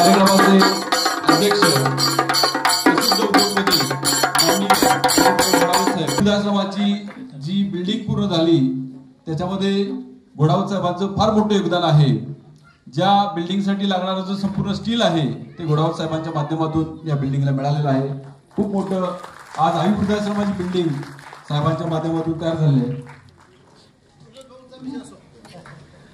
कार्यक्रमाचे अध्यक्ष प्रसिद्ध उद्योगपती वृद्धाश्रमाची जी बिल्डिंग पूर्ण झाली त्याच्यामध्ये घोडावत साहेबांचं फार मोठं योगदान आहे। ज्या बिल्डिंग साठी लागणारं जो संपूर्ण स्टील आहे ते घोडावत साहेबांच्या माध्यमातून या बिल्डिंगला मिळालेलं आहे। खूप मोठं आज आई वृद्धाश्रमाची बिल्डिंग साहेबांच्या माध्यमातून तयार झाली आहे।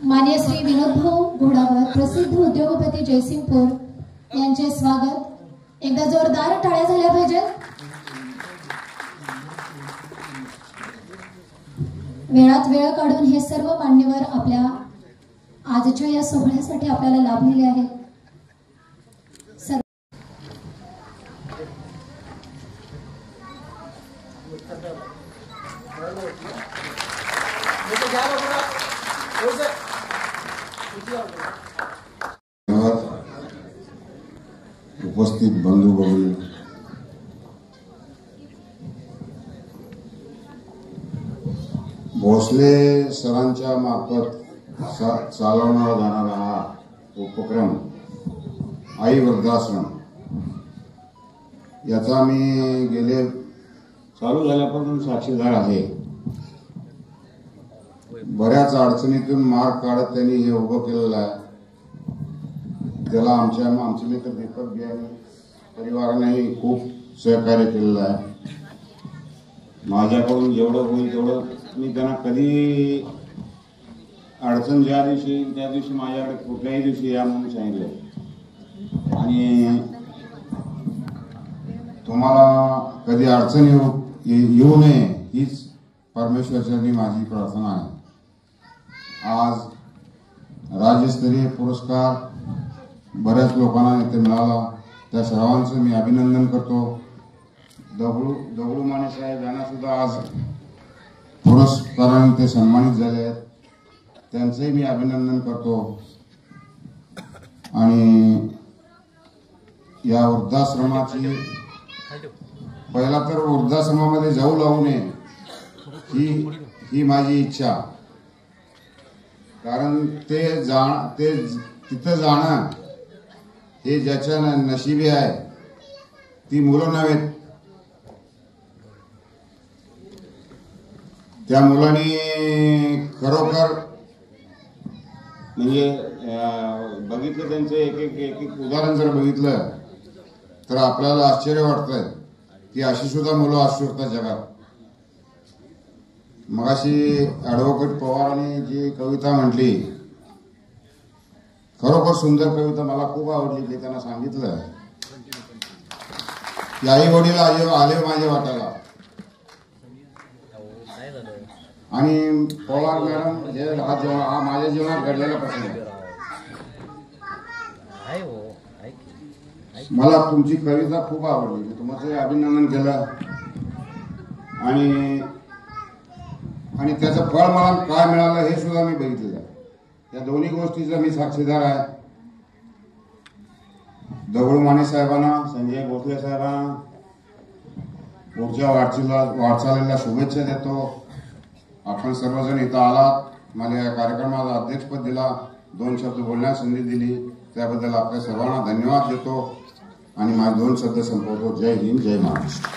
माननीय श्री विनोद भाऊ घोडावत प्रसिद्ध उद्योगपती जयसिंगपूर यांचे स्वागत। एकदा जोरदार टाळ्या झाल्या पाहिजेत। वेळात वेळ काढून हे सर्व मान्यवर आपल्या आजच्या या सोहळ्यासाठी आपल्याला लाभलेले आहेत। उपस्थित बंधू भगिनी, भोसले सरांच्या मार्फत चालवण्यात जाणारा हा उपक्रम आई वृद्धाश्रम याचा मी गेले चालू झाल्यापासून साक्षीदार आहे। बऱ्याच अडचणीतून मार्ग काढत त्यांनी हे उभं केलेलं आहे। त्याला आमचे मित्र दीपक बियाणी परिवारानेही खूप सहकार्य केलेलं आहे। माझ्याकडून जेवढं होईल तेवढं मी त्यांना कधी अडचण ज्या दिवशी त्या दिवशी माझ्याकडे कुठल्याही दिवशी या म्हणून सांगितलं आणि तुम्हाला कधी अडचण येऊ नये हीच परमेश्वराची माझी प्रार्थना आहे। आज राज्यस्तरीय पुरस्कार बऱ्याच लोकांना इथे मिळाला, त्या सर्वांचं मी अभिनंदन करतो। दगडू माने साहेब यांना सुद्धा आज पुरस्काराने ते सन्मानित झाले आहेत, त्यांचंही मी अभिनंदन करतो। आणि या वृद्धाश्रमाची पहिला तर वृद्धाश्रमामध्ये जाऊ लागू नये ही माझी इच्छा, कारण ते तिथं जाणं हे ज्याच्या नशिबी आहे ती मुलं नव्हेत। त्या मुलांनी खरोखर म्हणजे बघितलं त्यांचं एक उदाहरण जर बघितलं तर आपल्याला आश्चर्य वाटतंय की अशी सुद्धा मुलं असू शकतात जगात। मगाशी ॲडव्होकेट पवारांनी जी कविता म्हटली खरोखर सुंदर कविता मला खूप आवडली। ते त्यांना सांगितलं की आई वडील आले माझ्या वाट्याला आणि पवार मॅडम हे हा माझ्या जीवनात घडलेला प्रसंग आहे। मला तुमची कविता खूप आवडली, तुमचं अभिनंदन केलं आणि त्याचं फळ मला काय मिळालं हे सुद्धा मी बघितलेलं आहे। या दोन्ही गोष्टीचा मी साक्षीदार आहे। दगडू माने साहेबांना, संजय भोसले साहेबांना पुढच्या वाटचालीला शुभेच्छा देतो। आपण सर्वजण इथं आलात, मला या कार्यक्रमाला अध्यक्षपद दिला, 2 शब्द बोलण्यास संधी दिली, त्याबद्दल आपल्या सर्वांना धन्यवाद देतो आणि माझे 2 शब्द संपवतो। जय हिंद, जय महाराष्ट्र।